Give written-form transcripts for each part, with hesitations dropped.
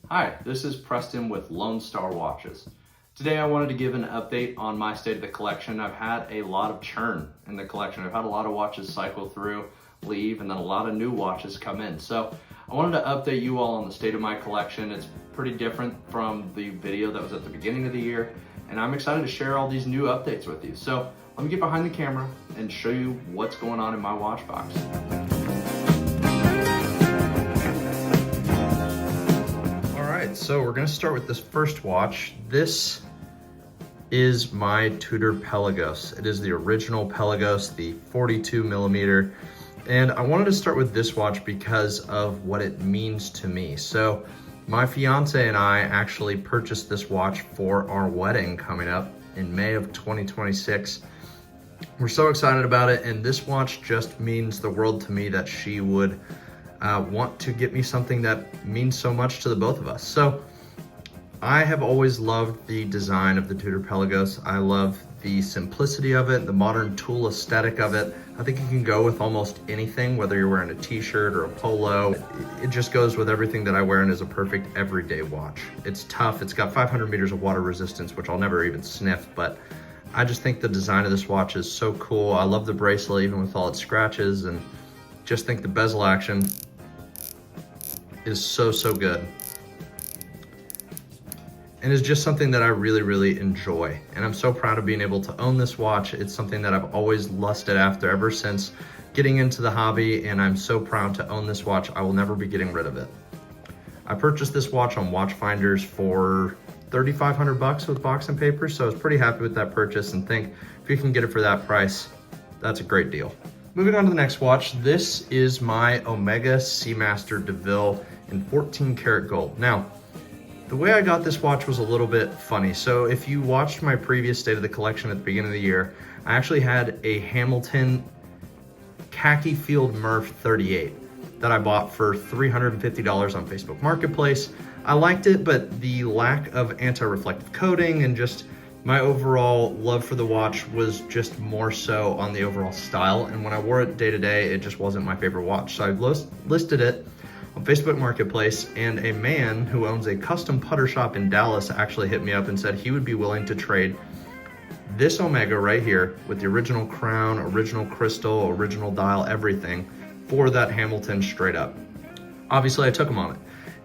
Hi, this is Preston with Lone Star Watches. Today I wanted to give an update on my state of the collection. I've had a lot of churn in the collection. I've had a lot of watches cycle through, leave, and then a lot of new watches come in. So I wanted to update you all on the state of my collection. It's pretty different from the video that was at the beginning of the year, and I'm excited to share all these new updates with you. So let me get behind the camera and show you what's going on in my watch box. So we're gonna start with this first watch. This is my Tudor Pelagos. It is the original Pelagos, the 42 millimeter. And I wanted to start with this watch because of what it means to me. So my fiance and I actually purchased this watch for our wedding coming up in May of 2026. We're so excited about it, and this watch just means the world to me that she would want to get me something that means so much to the both of us. So I have always loved the design of the Tudor Pelagos. I love the simplicity of it, the modern tool aesthetic of it. I think it can go with almost anything, whether you're wearing a t-shirt or a polo. It just goes with everything that I wear and is a perfect everyday watch. It's tough. It's got 500 meters of water resistance, which I'll never even sniff, but I just think the design of this watch is so cool. I love the bracelet, even with all its scratches, and just think the bezel action is so good, and it's just something that I really enjoy, and I'm so proud of being able to own this watch. It's something that I've always lusted after ever since getting into the hobby, and I'm so proud to own this watch. I will never be getting rid of it. I purchased this watch on Watchfinders for 3,500 bucks with box and paper, so I was pretty happy with that purchase, and think if you can get it for that price, that's a great deal. Moving on to the next watch, this is my Omega Seamaster Deville in 14 karat gold. Now, the way I got this watch was a little bit funny. So if you watched my previous state of the collection at the beginning of the year, I actually had a Hamilton khaki field Murph 38 that I bought for $350 on Facebook Marketplace. I liked it, but the lack of anti-reflective coating and just my overall love for the watch was just more so on the overall style. And when I wore it day to day, it just wasn't my favorite watch. So I listed it on Facebook Marketplace, and a man who owns a custom putter shop in Dallas actually hit me up and said he would be willing to trade this Omega right here with the original crown, original crystal, original dial, everything for that Hamilton straight up. Obviously I took him on it,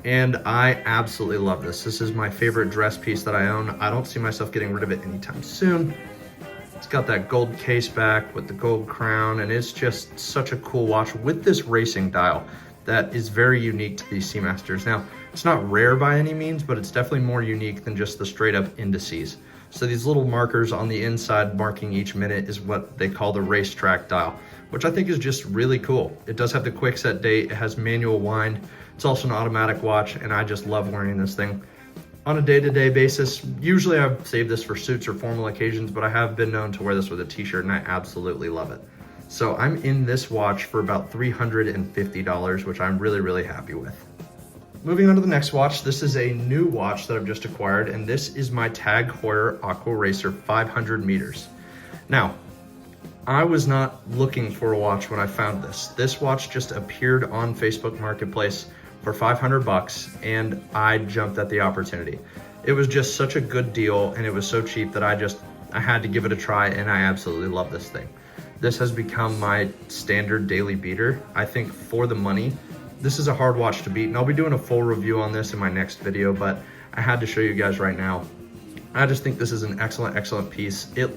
and I absolutely love this. This is my favorite dress piece that I own. I don't see myself getting rid of it anytime soon. It's got that gold case back with the gold crown, and it's just such a cool watch with this racing dial that is very unique to these Seamasters. Now, it's not rare by any means, but it's definitely more unique than just the straight up indices. So these little markers on the inside marking each minute is what they call the racetrack dial, which I think is just really cool. It does have the quick set date, it has manual wind, it's also an automatic watch, and I just love wearing this thing on a day-to-day basis. Usually I've saved this for suits or formal occasions, but I have been known to wear this with a t-shirt, and I absolutely love it. So I'm in this watch for about $350, which I'm really happy with. Moving on to the next watch, this is a new watch that I've just acquired, and this is my TAG Heuer Aquaracer 500 meters. Now, I was not looking for a watch when I found this. This watch just appeared on Facebook Marketplace for 500 bucks, and I jumped at the opportunity. It was just such a good deal, and it was so cheap that I had to give it a try, and I absolutely love this thing. This has become my standard daily beater. I think for the money, this is a hard watch to beat, and I'll be doing a full review on this in my next video, but I had to show you guys right now. I just think this is an excellent piece. It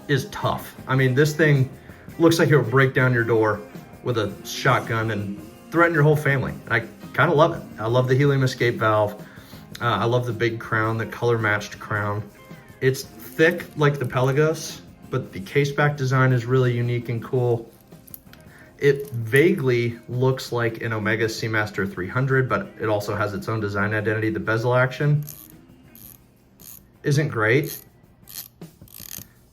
is tough. I mean, this thing looks like it would break down your door with a shotgun and threaten your whole family. And I kind of love it. I love the helium escape valve. I love the big crown, the color matched crown. It's thick like the Pelagos, but the case back design is really unique and cool. It vaguely looks like an Omega Seamaster 300, but it also has its own design identity. The bezel action isn't great,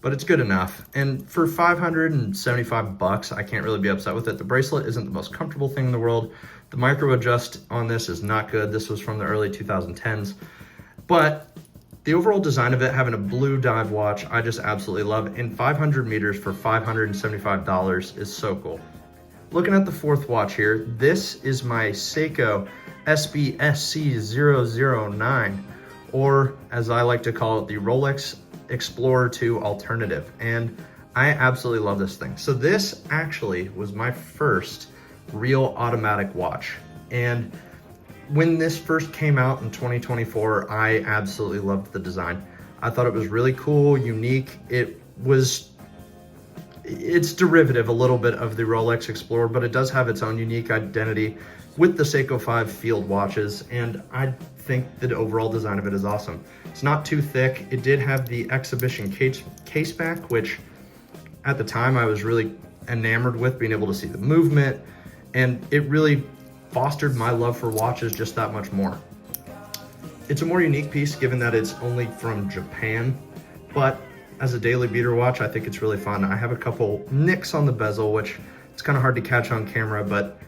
but it's good enough. And for 575 bucks, I can't really be upset with it. The bracelet isn't the most comfortable thing in the world. The micro adjust on this is not good. This was from the early 2010s, but the overall design of it, having a blue dive watch, I just absolutely love. And 500 meters for $575 is so cool. Looking at the fourth watch here, this is my Seiko SBSC009, or as I like to call it, the Rolex Explorer 2 Alternative. And I absolutely love this thing. So this actually was my first real automatic watch. And when this first came out in 2024, I absolutely loved the design. I thought it was really cool, unique. It's derivative a little bit of the Rolex Explorer, but it does have its own unique identity with the Seiko 5 field watches, and I think the overall design of it is awesome. It's not too thick. It did have the exhibition case back, which at the time I was really enamored with, being able to see the movement, and it really fostered my love for watches just that much more. It's a more unique piece given that it's only from Japan, but as a daily beater watch, I think it's really fun. I have a couple nicks on the bezel, which it's kind of hard to catch on camera, but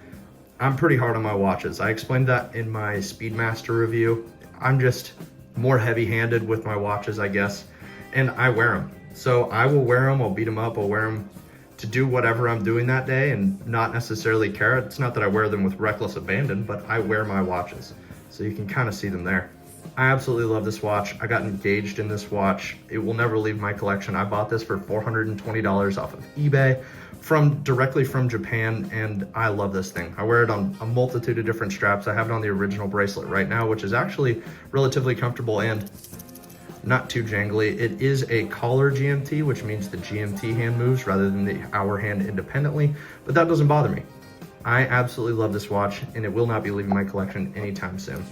I'm pretty hard on my watches. I explained that in my Speedmaster review. I'm just more heavy-handed with my watches, I guess, and I wear them. So I will wear them, I'll beat them up, I'll wear them to do whatever I'm doing that day and not necessarily care. It's not that I wear them with reckless abandon, but I wear my watches. So you can kind of see them there. I absolutely love this watch. I got engaged in this watch. It will never leave my collection. I bought this for $420 off of eBay directly from Japan, and I love this thing. I wear it on a multitude of different straps. I have it on the original bracelet right now, which is actually relatively comfortable and not too jangly. It is a collar GMT, which means the GMT hand moves rather than the hour hand independently, but that doesn't bother me. I absolutely love this watch, and it will not be leaving my collection anytime soon.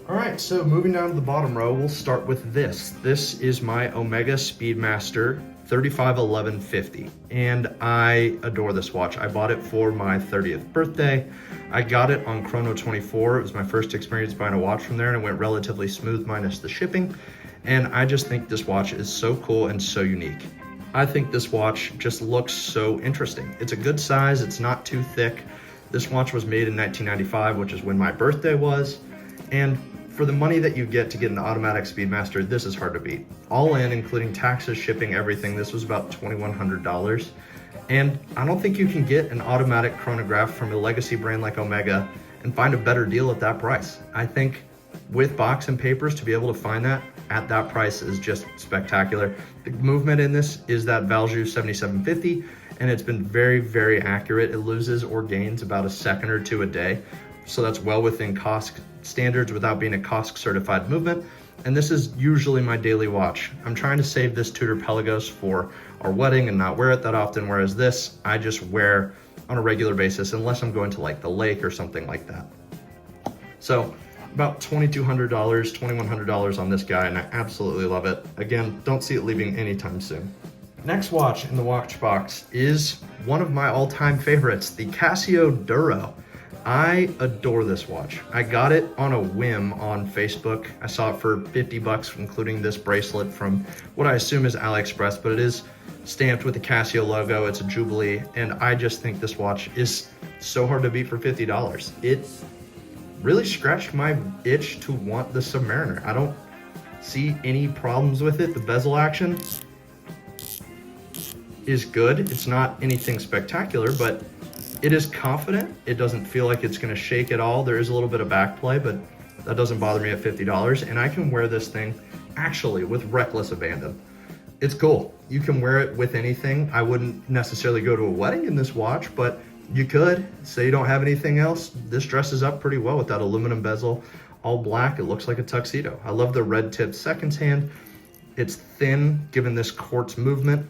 All right, so moving down to the bottom row, we'll start with this. This is my Omega Speedmaster 351150, and I adore this watch. I bought it for my 30th birthday. I got it on Chrono 24. It was my first experience buying a watch from there, and it went relatively smooth minus the shipping. And I just think this watch is so cool and so unique. I think this watch just looks so interesting. It's a good size, it's not too thick. This watch was made in 1995, which is when my birthday was. And for the money that you get to get an automatic Speedmaster, this is hard to beat. All in, including taxes, shipping, everything, this was about $2,100. And I don't think you can get an automatic chronograph from a legacy brand like Omega and find a better deal at that price. I think with box and papers, to be able to find that at that price is just spectacular. The movement in this is that Valjoux 7750, and it's been very, very accurate. It loses or gains about a second or two a day. So that's well within COSC standards without being a COSC certified movement. And this is usually my daily watch. I'm trying to save this Tudor Pelagos for our wedding and not wear it that often, whereas this I just wear on a regular basis unless I'm going to like the lake or something like that. So about $2,200, $2,100 on this guy, and I absolutely love it. Again, don't see it leaving anytime soon. Next watch in the watch box is one of my all-time favorites, the Casio Duro. I adore this watch. I got it on a whim on Facebook. I saw it for 50 bucks, including this bracelet from what I assume is AliExpress, but it is stamped with the Casio logo. It's a Jubilee, and I just think this watch is so hard to beat for $50. It really scratched my itch to want the Submariner. I don't see any problems with it. The bezel action is good. It's not anything spectacular, but it is confident. It doesn't feel like it's gonna shake at all. There is a little bit of back play, but that doesn't bother me at $50. And I can wear this thing actually with reckless abandon. It's cool. You can wear it with anything. I wouldn't necessarily go to a wedding in this watch, but you could. Say you don't have anything else. This dresses up pretty well with that aluminum bezel, all black. It looks like a tuxedo. I love the red tip seconds hand. It's thin, given this quartz movement.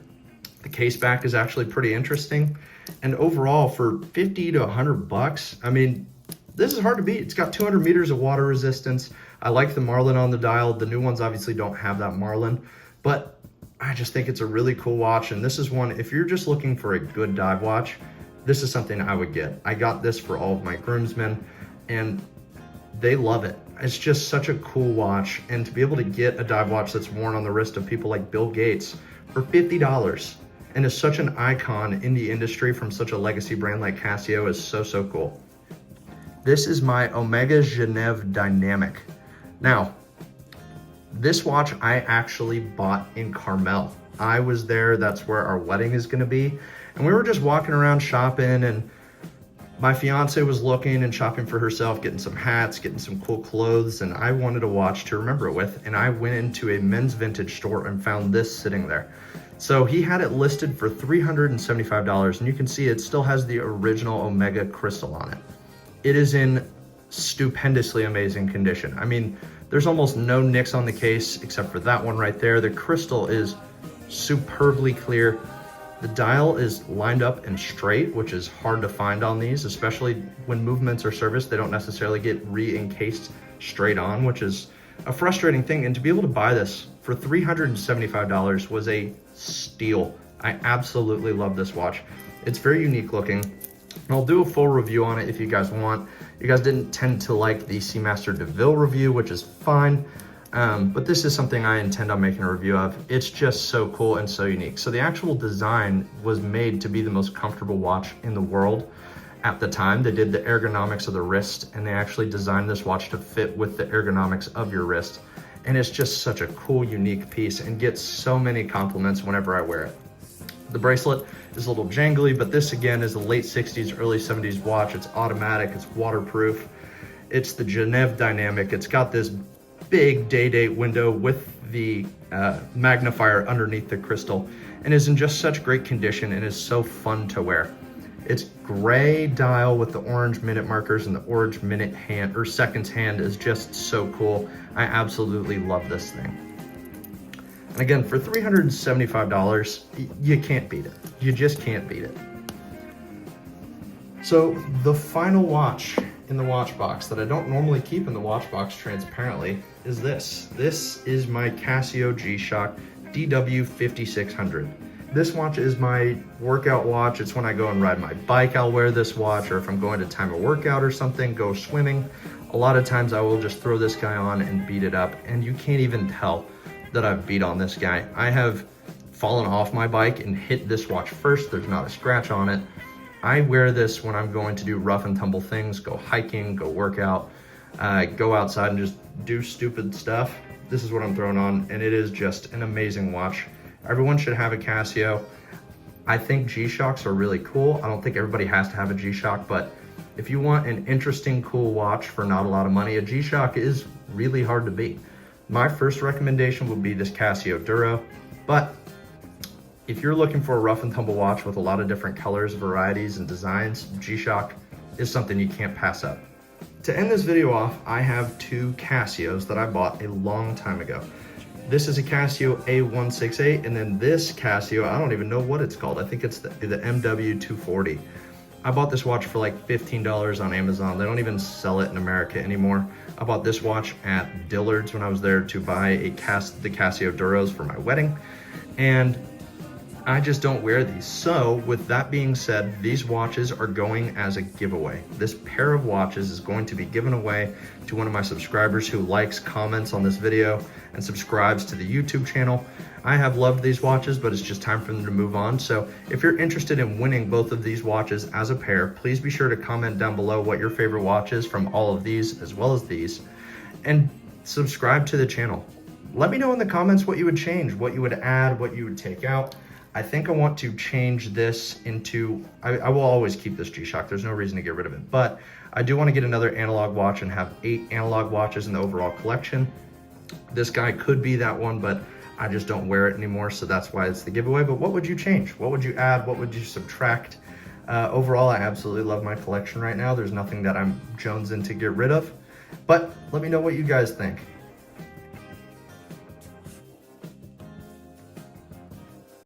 The case back is actually pretty interesting. And overall, for 50 to 100 bucks, I mean, this is hard to beat. It's got 200 meters of water resistance. I like the marlin on the dial. The new ones obviously don't have that marlin, but I just think it's a really cool watch. And this is one, if you're just looking for a good dive watch, this is something I would get. I got this for all of my groomsmen, and they love it. It's just such a cool watch. And to be able to get a dive watch that's worn on the wrist of people like Bill Gates for $50, and is such an icon in the industry from such a legacy brand like Casio is so, so cool. This is my Omega Geneve Dynamic. Now, this watch I actually bought in Carmel. I was there, that's where our wedding is gonna be. And we were just walking around shopping, and My fiance was looking and shopping for herself, getting some hats, getting some cool clothes, and I wanted a watch to remember it with. And I went into a men's vintage store and found this sitting there. So he had it listed for $375, and you can see it still has the original Omega crystal on it. It is in stupendously amazing condition. I mean, there's almost no nicks on the case except for that one right there. The crystal is superbly clear. The dial is lined up and straight, which is hard to find on these, especially when movements are serviced. They don't necessarily get re-encased straight on, which is a frustrating thing. And to be able to buy this for $375 was a steal. I absolutely love this watch. It's very unique looking. I'll do a full review on it if you guys want. You guys didn't tend to like the Seamaster Deville review, which is fine. But this is something I intend on making a review of. It's just so cool and so unique. So the actual design was made to be the most comfortable watch in the world at the time. They did the ergonomics of the wrist, and they actually designed this watch to fit with the ergonomics of your wrist. And it's just such a cool, unique piece and gets so many compliments whenever I wear it. The bracelet is a little jangly, but this again is a late 60s, early 70s watch. It's automatic, it's waterproof. It's the Geneve dynamic. It's got this big day date window with the magnifier underneath the crystal, and is in just such great condition and is so fun to wear. It's gray dial with the orange minute markers, and the orange minute hand or seconds hand is just so cool. I absolutely love this thing. And again, for $375, you can't beat it. You just can't beat it. So the final watch in the watch box that I don't normally keep in the watch box transparently is this. This is my Casio G-Shock DW5600. This watch is my workout watch. It's when I go and ride my bike, I'll wear this watch, or if I'm going to time a workout or something, go swimming. A lot of times I will just throw this guy on and beat it up, and you can't even tell that I've beat on this guy. I have fallen off my bike and hit this watch first. There's not a scratch on it. I wear this when I'm going to do rough and tumble things, go hiking, go workout, go outside and just do stupid stuff. This is what I'm throwing on, and it is just an amazing watch. Everyone should have a Casio. I think G-Shocks are really cool. I don't think everybody has to have a G-Shock, but if you want an interesting, cool watch for not a lot of money, a G-Shock is really hard to beat. My first recommendation would be this Casio Duro, but if you're looking for a rough and tumble watch with a lot of different colors, varieties, and designs, G-Shock is something you can't pass up. To end this video off, I have two Casios that I bought a long time ago. This is a Casio A168, and then this Casio, I don't even know what it's called. I think it's the MW240. I bought this watch for like $15 on Amazon. They don't even sell it in America anymore. I bought this watch at Dillard's when I was there to buy the Casio Duros for my wedding, and I just don't wear these. So with that being said, these watches are going as a giveaway. This pair of watches is going to be given away to one of my subscribers who likes, comments on this video, and subscribes to the YouTube channel. I have loved these watches, but it's just time for them to move on. So if you're interested in winning both of these watches as a pair, please be sure to comment down below what your favorite watch is from all of these as well as these, and subscribe to the channel. Let me know in the comments what you would change, what you would add, what you would take out. I think I want to change this into, I will always keep this G-Shock. There's no reason to get rid of it, but I do want to get another analog watch and have 8 analog watches in the overall collection. This guy could be that one, but I just don't wear it anymore, so that's why it's the giveaway. But what would you change? What would you add? What would you subtract? Overall, I absolutely love my collection right now. There's nothing that I'm jonesing to get rid of, but let me know what you guys think.